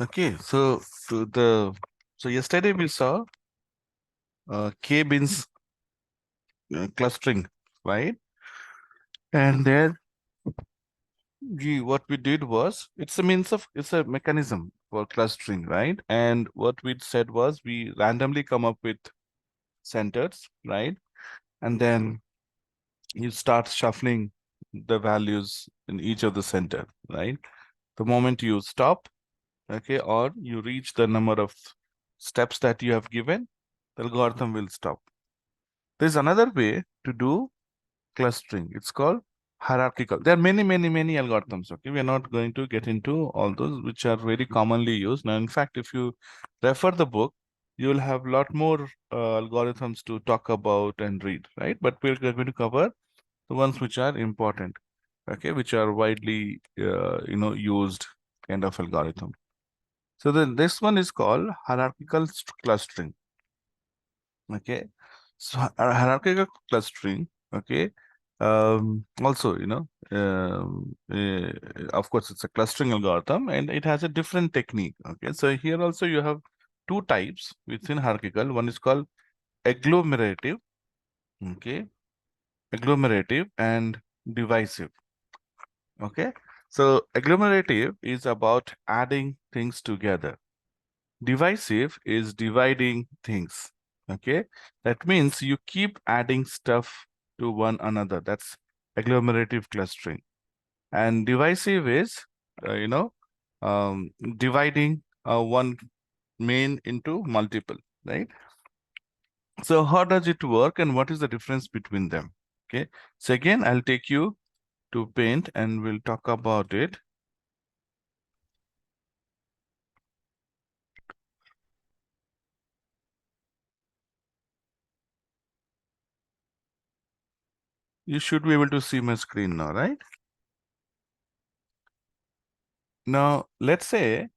Okay, so yesterday we saw K-bins clustering, right? And there what we did was it's a mechanism for clustering, right? And what we said was we randomly come up with centers, right? And then you start shuffling the values in each of the center, right? The moment you stop, okay, or you reach the number of steps that you have given, the algorithm will stop. There's another way to do clustering. It's called hierarchical. There are many algorithms. Okay, we are not going to get into all those which are very commonly used. Now, in fact, if you refer the book, you will have a lot more algorithms to talk about and read, right? But we're going to cover the ones which are important, okay, which are widely, used kind of algorithm. So then this one is called hierarchical clustering. Okay, so hierarchical clustering, okay, also, of course it's a clustering algorithm and it has a different technique. Okay, so here also you have two types within hierarchical. One is called agglomerative, okay, agglomerative and divisive. Okay, so agglomerative is about adding things together. Divisive is dividing things. Okay, that means you keep adding stuff to one another. That's agglomerative clustering. And divisive is, dividing one main into multiple, right? So how does it work and what is the difference between them? Okay, so again, I'll take you to Paint and we'll talk about it. You should be able to see my screen now, right? Now, let's say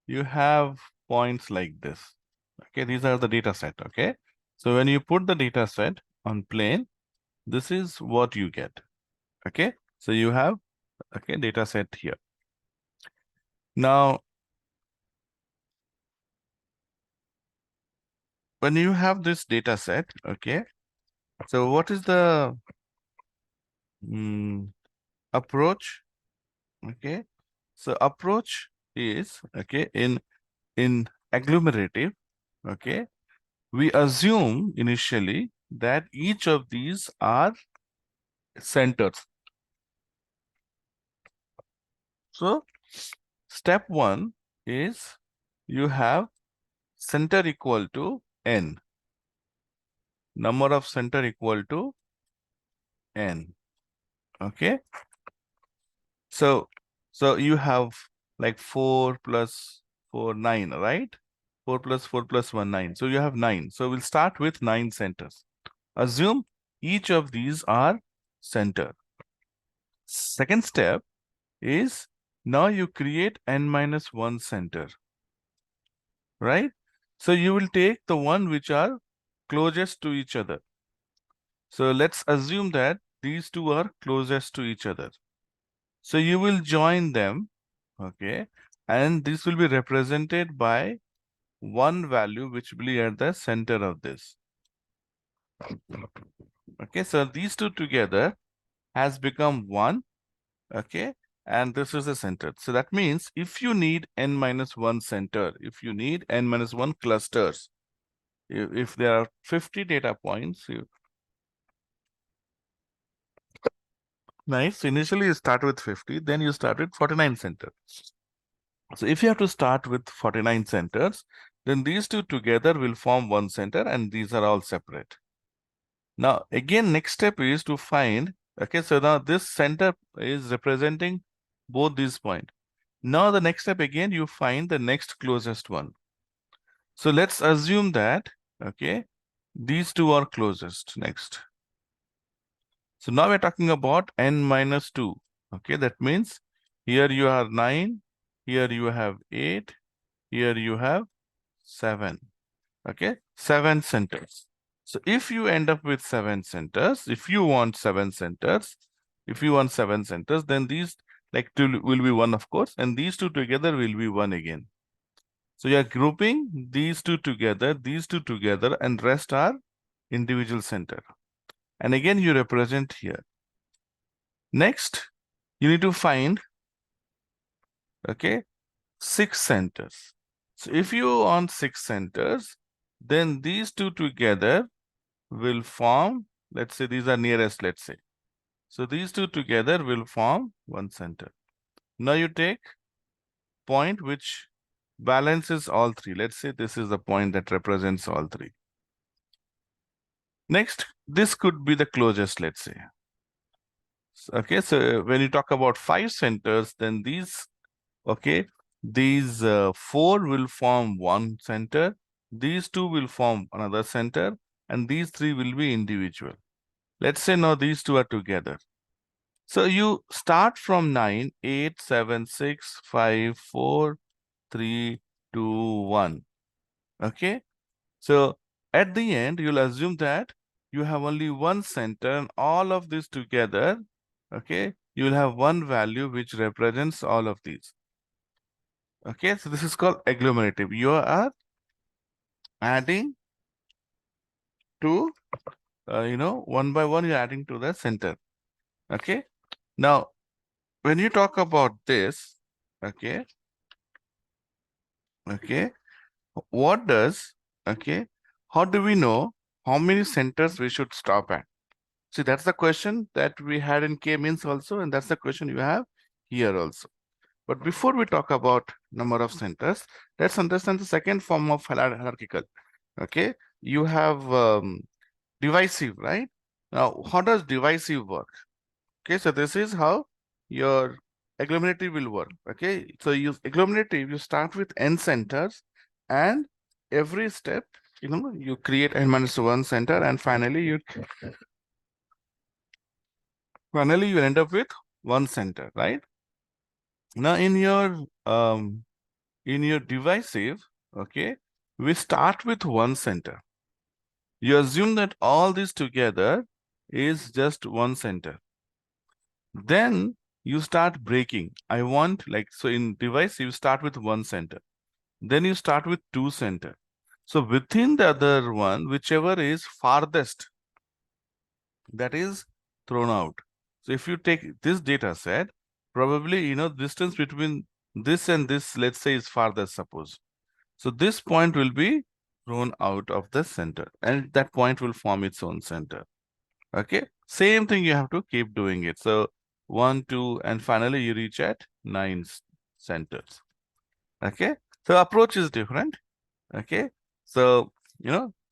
you have points like this. Okay, these are the data set. Okay, so when you put the data set on plane, this is what you get. Okay, so you have data set here. Now, when you have this data set, okay, so what is the approach? Okay, so approach is in agglomerative. Okay, we assume initially that each of these are centers. So step one is you have center equal to n, number of center equal to n. Okay, so you have like 4 plus 4 9, right? 4 plus 4 plus 1 9, so you have 9. So we'll start with 9 centers. Assume each of these are center. Second step is now you create n minus 1 center, right? So you will take the one which are closest to each other. So let's assume that these two are closest to each other. So you will join them, okay? And this will be represented by one value which will be at the center of this. Okay, so these two together has become one, okay? And this is the center. So that means if you need n minus 1 center, if you need n minus 1 clusters, if there are 50 data points, nice. So initially you start with 50, then you start with 49 centers. So if you have to start with 49 centers, then these two together will form one center and these are all separate. Now, again, next step is to find, okay, so now this center is representing both these points. Now the next step again, you find the next closest one. So let's assume that, okay, these two are closest next. So now we're talking about n minus 2. Okay, that means here you have 9, here you have 8, here you have 7. Okay, 7 centers. So if you end up with 7 centers, if you want 7 centers, then these like 2 will be 1, of course, and these two together will be 1 again. So you are grouping these two together, and rest are individual center. And again, you represent here. Next, you need to find, okay, 6 centers. So if you on 6 centers, then these two together will form, let's say these are nearest, let's say. So these two together will form one center. Now you take point which balances all three. Let's say this is the point that represents all three. Next, this could be the closest, let's say. Okay, so when you talk about 5 centers, then these, okay, these 4 will form one center, these 2 will form another center, and these 3 will be individual. Let's say now these 2 are together. So you start from 9, 8, 7, 6, 5, 4, 3, 2, 1. Okay. So at the end, you'll assume that you have only one center and all of these together, okay, you will have one value which represents all of these. Okay, so this is called agglomerative. You are adding to, one by one, you're adding to the center. Okay. Now, when you talk about this, okay, what does, how do we know how many centers we should stop at? See, that's the question that we had in K-means also, and that's the question you have here also. But before we talk about number of centers, let's understand the second form of hierarchical. Okay, you have divisive, right? Now, how does divisive work? Okay, so this is how your agglomerative will work. Okay, so you agglomerative, you start with n centers, and every step, you create n minus 1 center, and finally you end up with one center, right? Now in your divisive, okay, we start with one center. You assume that all this together is just one center. Then you start breaking. I want, like, so in divisive, you start with one center. Then you start with two center. So within the other one, whichever is farthest, that is thrown out. So if you take this data set, probably, distance between this and this, let's say, is farthest, suppose. So this point will be thrown out of the center, and that point will form its own center. Okay, same thing, you have to keep doing it. So 1, 2, and finally you reach at 9 centers. Okay, so approach is different. Okay, so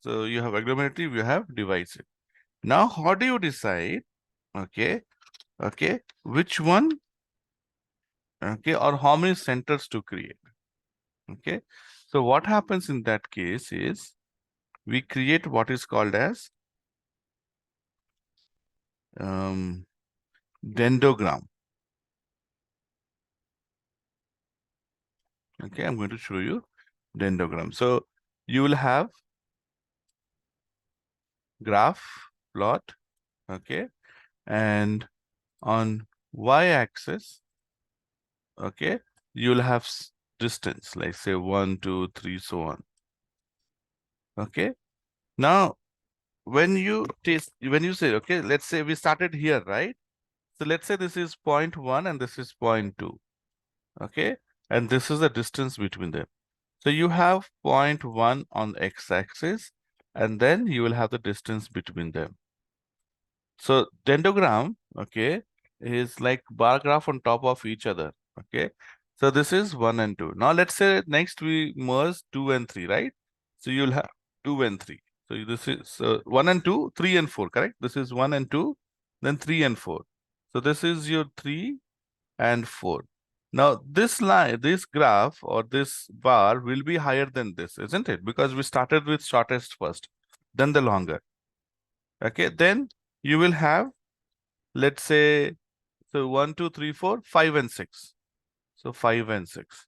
so you have agglomerative, you have divisive. Now, how do you decide? Okay, which one? Okay, or how many centers to create? Okay, so what happens in that case is we create what is called as dendrogram. Okay, I'm going to show you dendrogram. So you will have graph plot, okay, and on y-axis, okay, you'll have distance, like say 1, 2, 3, so on. Okay, now when you say, okay, let's say we started here, right? So let's say this is 0.1 and this is 0.2, okay, and this is the distance between them. So you have 0.1 on x-axis, and then you will have the distance between them. So dendrogram, okay, is like bar graph on top of each other. Okay, so this is 1 and 2. Now let's say next we merge 2 and 3, right? So you'll have 2 and 3. So this is 1 and 2, 3 and 4, correct? This is 1 and 2, then 3 and 4. So this is your 3 and 4. Now this line, this graph or this bar will be higher than this, isn't it? Because we started with shortest first, then the longer. Okay, then you will have, let's say, so 1, 2, 3, 4, 5 and 6. So 5 and 6.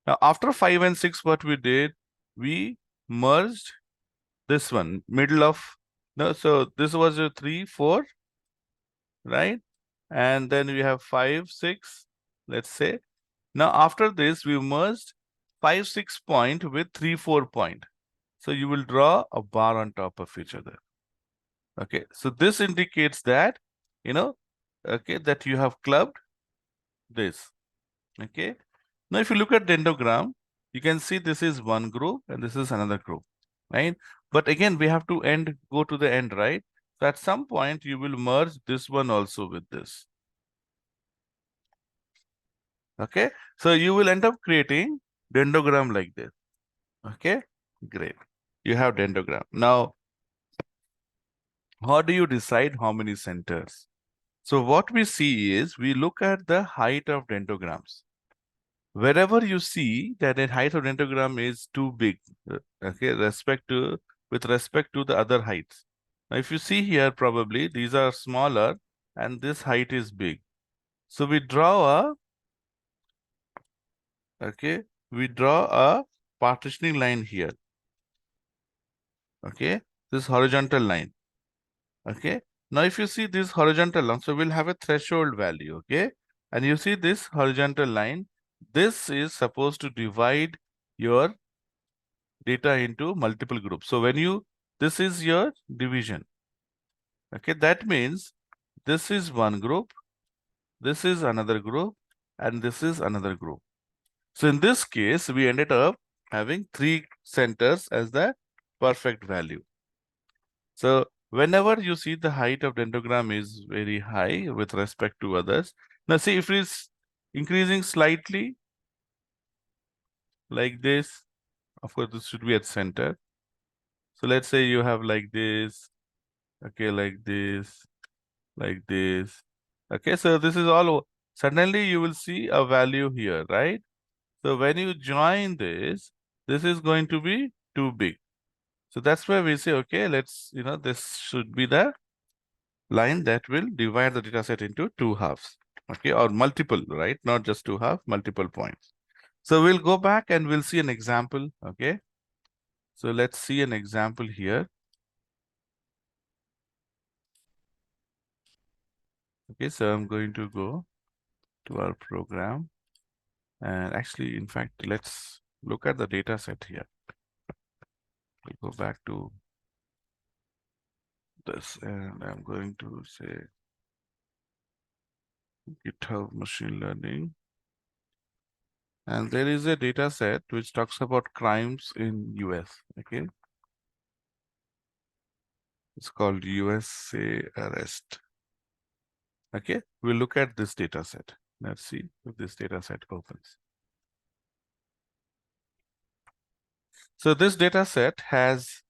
Now after 5 and 6, what we did, we merged this one, middle of, no, so this was a 3, 4, right? and then we have 5, 6, let's say. Now after this, we merged 5, 6 point with 3, 4 point. So you will draw a bar on top of each other. Okay, so this indicates that, you know, okay, that you have clubbed this. Okay. Now if you look at dendrogram, you can see this is one group and this is another group, right? But again, we have to go to the end, right? So at some point you will merge this one also with this. Okay. So you will end up creating dendrogram like this. Okay. Great. You have dendrogram. Now, how do you decide how many centers? So what we see is we look at the height of dendrograms. Wherever you see that the height of dendrogram is too big, okay, with respect to the other heights. Now, if you see here, probably these are smaller and this height is big. So we draw a partitioning line here. Okay, this horizontal line. Okay. Now, if you see this horizontal line, so we'll have a threshold value. Okay, and you see this horizontal line. This is supposed to divide your data into multiple groups. So this is your division. Okay, that means this is one group, this is another group, and this is another group. So in this case, we ended up having 3 centers as the perfect value. So whenever you see the height of dendrogram is very high with respect to others, now see if it is increasing slightly like this, of course, this should be at center. So let's say you have like this, okay, like this, like this. Okay, so this is all, suddenly you will see a value here, right? So when you join this is going to be too big. So that's why we say, okay, this should be the line that will divide the data set into 2 halves, okay, or multiple, right? Not just 2 halves, multiple points. So we'll go back and we'll see an example, okay? So let's see an example here. Okay, so I'm going to go to our program. And actually, in fact, let's look at the data set here. We go back to this and I'm going to say GitHub machine learning. And there is a data set which talks about crimes in US. Okay. It's called USA arrest. Okay. We'll look at this data set. Let's see if this data set opens. So this data set has,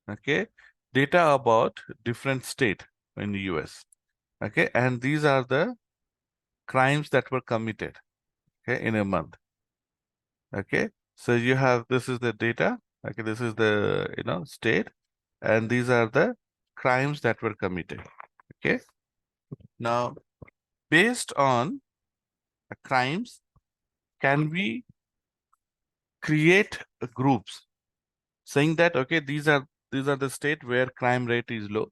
okay, data about different state in the US. Okay. And these are the crimes that were committed, okay, in a month. Okay, so you have, this is the data, okay, this is the state, and these are the crimes that were committed. Okay, now based on the crimes, can we create groups saying that, okay, these are the state where crime rate is low,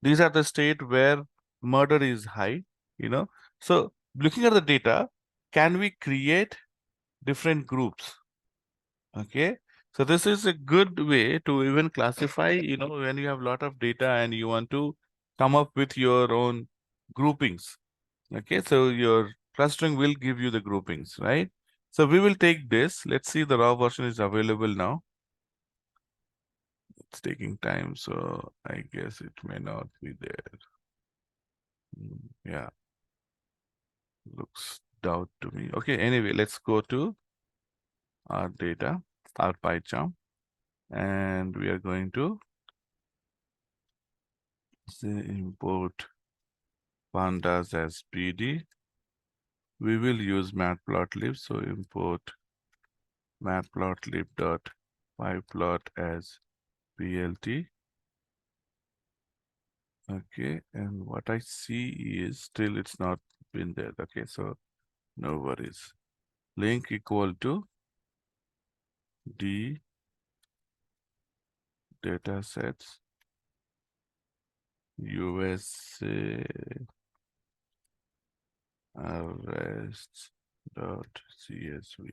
these are the state where murder is high, so looking at the data, can we create different groups? Okay, so this is a good way to even classify, when you have a lot of data and you want to come up with your own groupings. Okay, so your clustering will give you the groupings, right? So we will take this. Let's see, the raw version is available now. It's taking time, so I guess it may not be there. Yeah, looks doubt to me. Okay, anyway, let's go to our data, our pie chart, and we are going to say import pandas as PD. We will use matplotlib, so import matplotlib.pyplot as plt. Okay, and what I see is still it's not been there. Okay, so no worries. Link equal to d datasets USA arrests dot CSV.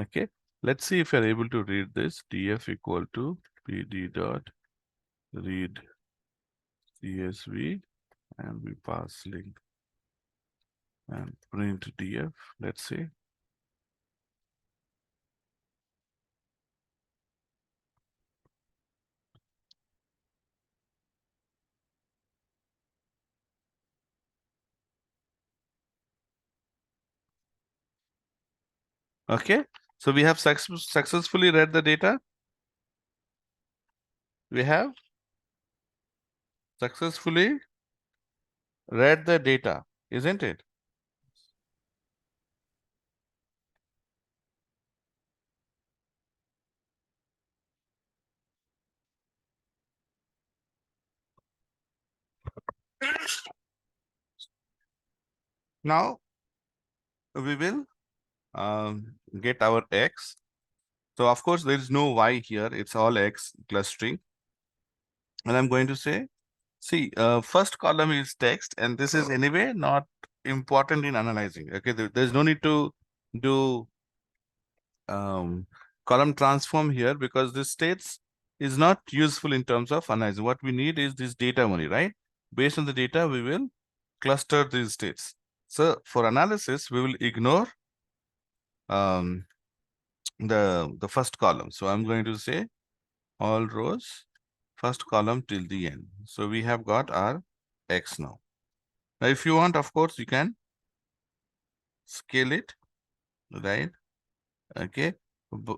Okay, let's see if you're able to read this. df equal to pd dot read CSV, and we pass link and print df. Let's see. Okay, so we have successfully read the data. We have successfully read the data, isn't it? Now we will get our X. So of course there is no Y here. It's all X clustering. And I'm going to say, see, first column is text, and this is anyway not important in analyzing. Okay, there's no need to do column transform here because this states is not useful in terms of analyzing. What we need is this data only, right? Based on the data, we will cluster these states. So for analysis, we will ignore um, the first column. So I'm going to say all rows, first column till the end. So we have got our X now. Now, if you want, of course, you can scale it, right? Okay,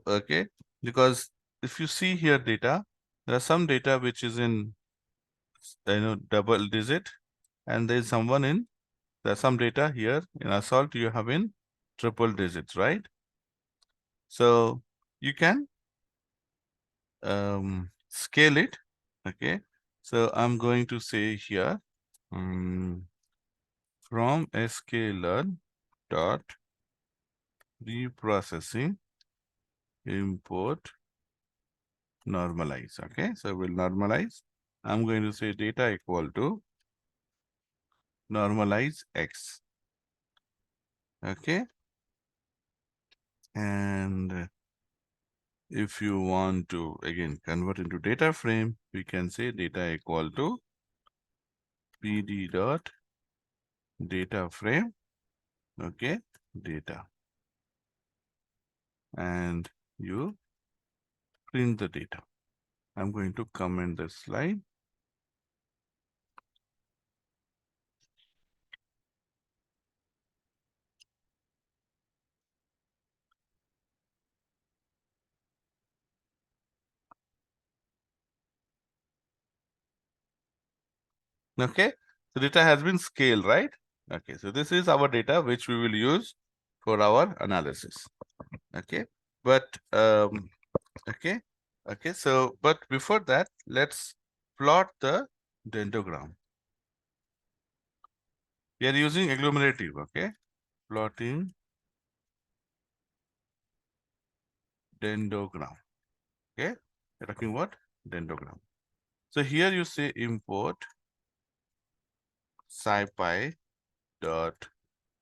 okay, because if you see here data, there are some data which is in double digit, and there is someone in there's some data here in assault you have in triple digits, right? So you can scale it. Okay, so I'm going to say here from sklearn dot reprocessing import normalize. Okay, so we'll normalize. I'm going to say data equal to normalize X. Okay, and if you want to again convert into data frame, we can say data equal to pd dot data frame. Okay, data, and you print the data. I'm going to comment this slide. Okay, so data has been scaled, right? Okay, so this is our data which we will use for our analysis. Okay, but okay, okay, so but before that, let's plot the dendrogram. We are using agglomerative, okay? Plotting dendrogram. Okay, we're talking about dendrogram. So here you say import scipy dot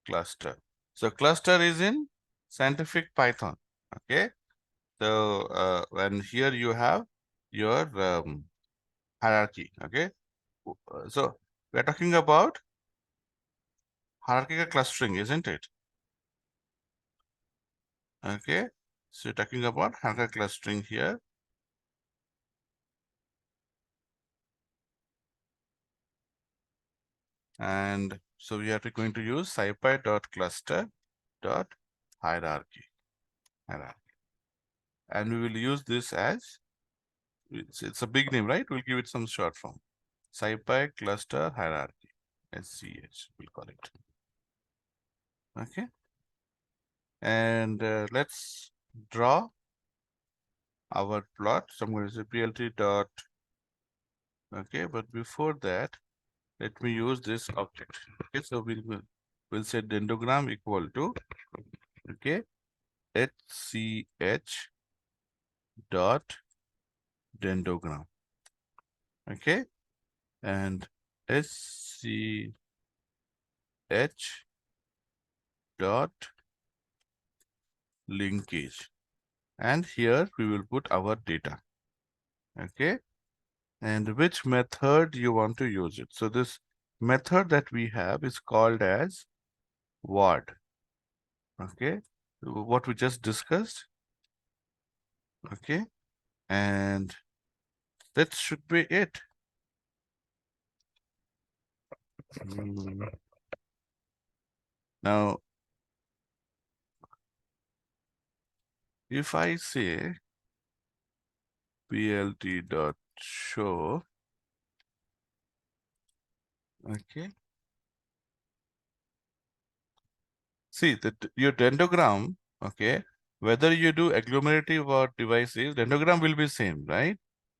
cluster. So cluster is in scientific Python. Okay, so and here you have your hierarchy. Okay, so we're talking about hierarchical clustering, isn't it? Okay, so you're talking about hierarchical clustering here. And so we are going to use scipy dot cluster dot hierarchy. And we will use this as it's a big name, right? We'll give it some short form. Scipy cluster hierarchy, SCH, we'll call it. Okay. And let's draw our plot. So I'm going to say plt dot. Okay, but before that, let me use this object. Okay, so we'll say dendrogram equal to okay HCH dot dendrogram. Okay, and SCH dot linkage. And here we will put our data. Okay. And which method you want to use it. So this method that we have is called as word. Okay. What we just discussed. Okay. And that should be it. Now, if I say plt.show, okay, see that your dendrogram, okay, whether you do agglomerative or devices, dendrogram will be same, right?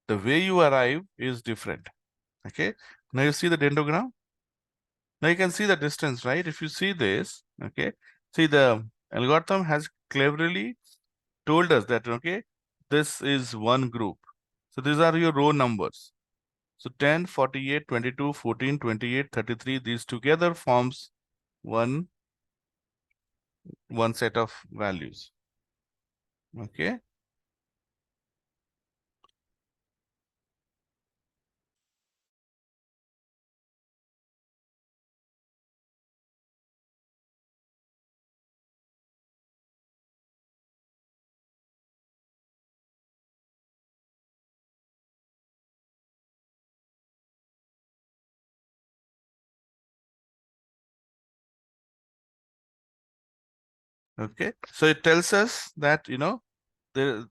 The way you arrive is different. Okay. Now you see the dendrogram. Now you can see the distance, right? If you see this, okay, see the algorithm has cleverly told us that, okay, this is one group. So these are your row numbers. So 10, 48, 22, 14, 28, 33, these together forms one set of values. Okay. Okay. So it tells us that,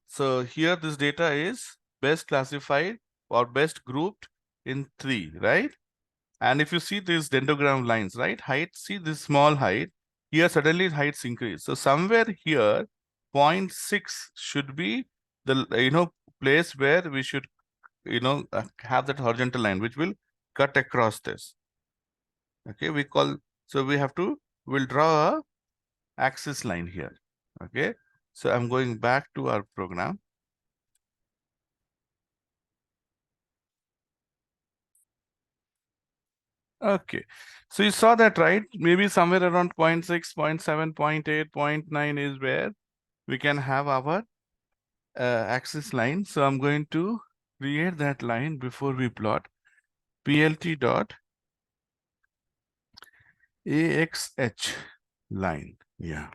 so here this data is best classified or best grouped in 3, right? And if you see these dendrogram lines, right? Height, see this small height, here suddenly heights increase. So somewhere here, 0.6 should be the, place where we should, have that horizontal line, which will cut across this. Okay, so we have to, we'll draw a axis line here. Okay, so I'm going back to our program. Okay, so you saw that, right? Maybe somewhere around 0.6, 0.7, 0.8, 0.9 is where we can have our axis line. So I'm going to create that line before we plot plt dot axh line. Yeah.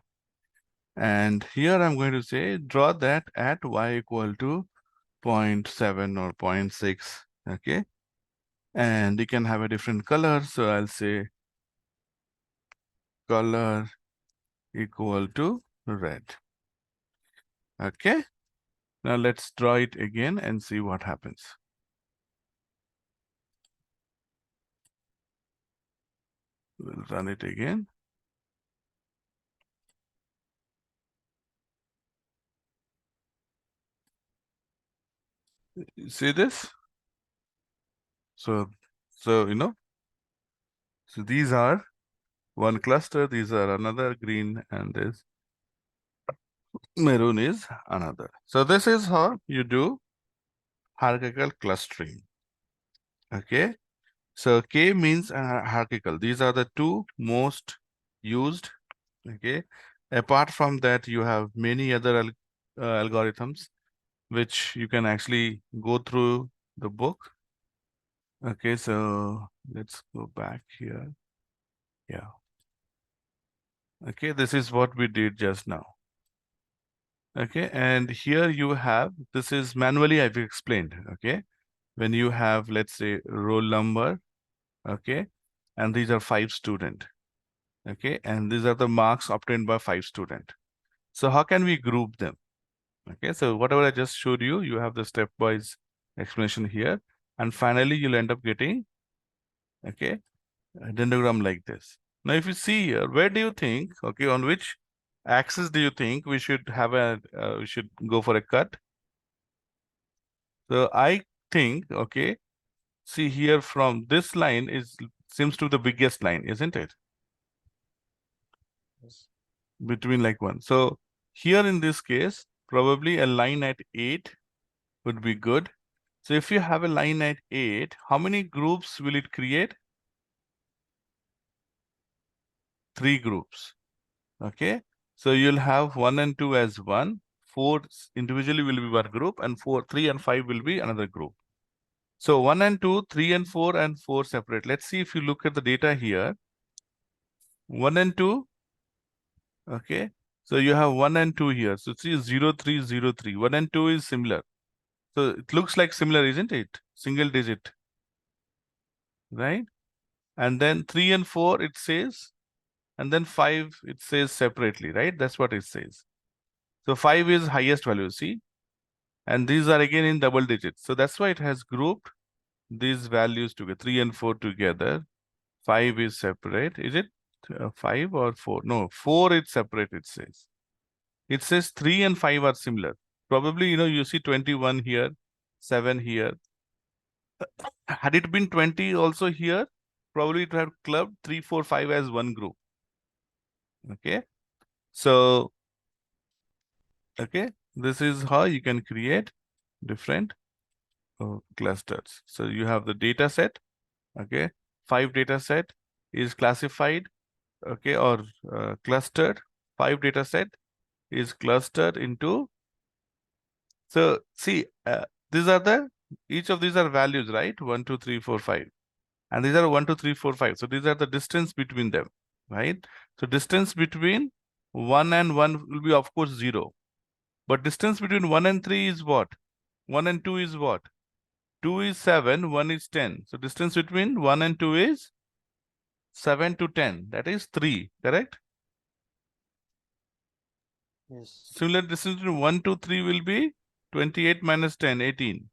And here I'm going to say draw that at y equal to 0.7 or 0.6. Okay. And you can have a different color. So I'll say color equal to red. Okay. Now let's draw it again and see what happens. We'll run it again. You see this? So so these are one cluster, these are another green, and this maroon is another. So this is how you do hierarchical clustering. Okay. So K means hierarchical. These are the two most used. Okay. Apart from that, you have many other algorithms which you can actually go through the book. Okay, so let's go back here. Yeah. Okay, this is what we did just now. Okay, and here you have, this is manually I've explained. Okay, when you have, let's say, roll number, okay, and these are 5 student. Okay, and these are the marks obtained by 5 student. So how can we group them? Okay, so whatever I just showed you, you have the stepwise explanation here, and finally you'll end up getting, okay, a dendrogram like this. Now, if you see here, where do you think, okay, on which axis do you think we should have we should go for a cut? So I think, okay, see here from this line seems to be the biggest line, isn't it? Yes. Between like one. So here in this case, probably a line at 8 would be good. So if you have a line at 8, how many groups will it create? 3 groups. Okay. So you'll have 1 and 2 as one, 4 individually will be one group, and 3 and 5 will be another group. So 1 and 2, 3 and 4 and 4 separate. Let's see if you look at the data here. 1 and 2. Okay. So you have 1 and 2 here. So see 0, 3, 0, 3. 1 and 2 is similar. So it looks like similar, isn't it? Single digit. Right? And then 3 and 4 it says, and then 5 it says separately, right? That's what it says. So 5 is highest value, see? And these are again in double digits. So that's why it has grouped these values together, 3 and 4 together. 5 is separate. Is it 5 or 4? No, 4 is separate, it says. It says 3 and 5 are similar. Probably, you see 21 here, 7 here. Had it been 20 also here, probably it would have clubbed 3, 4, 5 as one group. Okay. So, okay, this is how you can create different clusters. So you have the data set. Okay. 5 data set is classified. Okay. Or clustered. 5 data set is clustered into. So see, these are each of these are values, right? 1, 2, 3, 4, 5. And these are 1, 2, 3, 4, 5. So these are the distance between them, right? So distance between 1 and 1 will be, of course, 0. But distance between 1 and 3 is what? 1 and 2 is what? 2 is 7, 1 is 10. So distance between 1 and 2 is 7 to 10. That is 3, correct? Yes. Similar distance between 1 to 3 will be 28 minus 10, 18.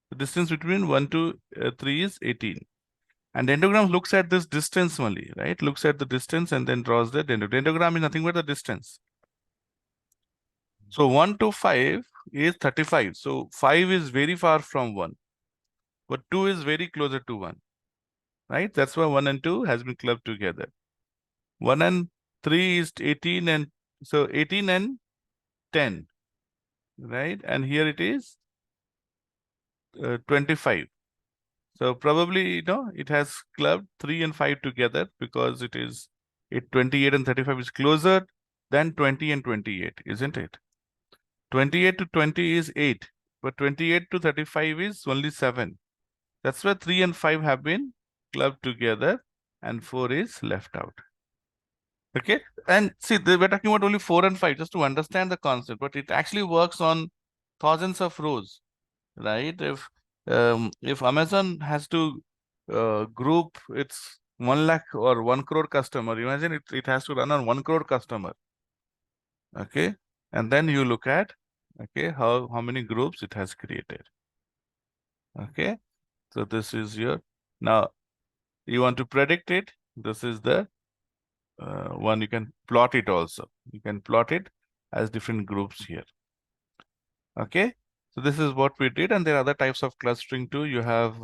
The distance between 1 to 3 is 18. And dendrogram looks at this distance only, right? Looks at the distance and then draws the dendrogram. Dendrogram is nothing but the distance. So 1 to 5 is 35. So 5 is very far from 1. But 2 is very closer to 1. Right? That's why 1 and 2 has been clubbed together. 1 and 3 is 18 and so 18 and 10. Right? And here it is 25. So probably, it has clubbed 3 and 5 together because it 28 and 35 is closer than 20 and 28, isn't it? 28 to 20 is 8, but 28 to 35 is only 7. That's why 3 and 5 have been clubbed together and 4 is left out. Okay. And see, we're talking about only 4 and 5 just to understand the concept, but it actually works on thousands of rows, right? If Amazon has to group its 1 lakh or 1 crore customer, imagine it has to run on 1 crore customer. Okay. And then you look at, okay, how many groups it has created. Okay. So this is now you want to predict it. This is the one you can plot it also. You can plot it as different groups here. Okay. So this is what we did. And there are other types of clustering too. You have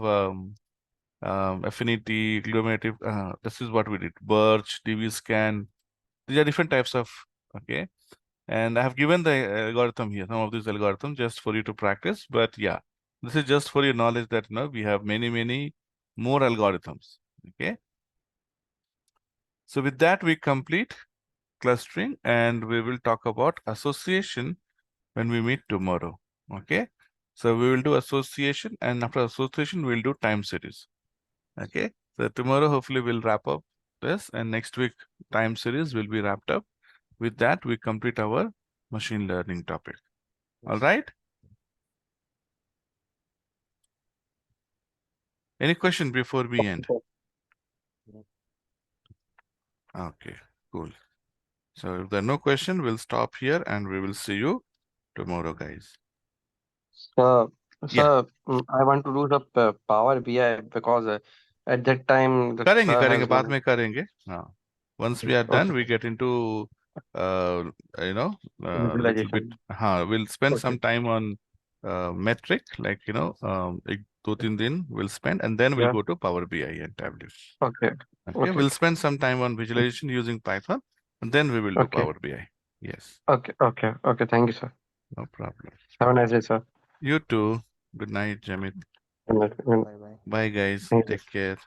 affinity, agglomerative. This is what we did. Birch, DB scan. These are different types of, okay. And I have given the algorithm here, some of these algorithms just for you to practice. But yeah, this is just for your knowledge that, we have many, many more algorithms. Okay. So with that, we complete clustering and we will talk about association when we meet tomorrow. Okay. So we will do association, and after association, we'll do time series. Okay. So tomorrow, hopefully, we'll wrap up this, and next week, time series will be wrapped up. With that, we complete our machine learning topic. All Yes. right. Any question before we end? Okay, cool. So if there are no question, we'll stop here and we will see you tomorrow, guys. Sir, Yeah, sir, I want to do the Power BI because at that time the करेंगे sir करेंगे has बाद been. में करेंगे. Once we are done, Okay. we get into uh, little bit. Visualization. We'll spend Okay. some time on metric, like एक दो तीन दिन we'll spend, and then we'll Yeah. go to Power BI and Tableau. Okay. Okay, Okay. we'll spend some time on visualization using Python, and then we will do Okay. Power BI. Yes, Okay. Okay. Okay. Thank you, sir. no problem. Have a nice day, sir. You too. Good night, Jamit. Good night. Bye bye. Bye, guys. Thank you. Take care.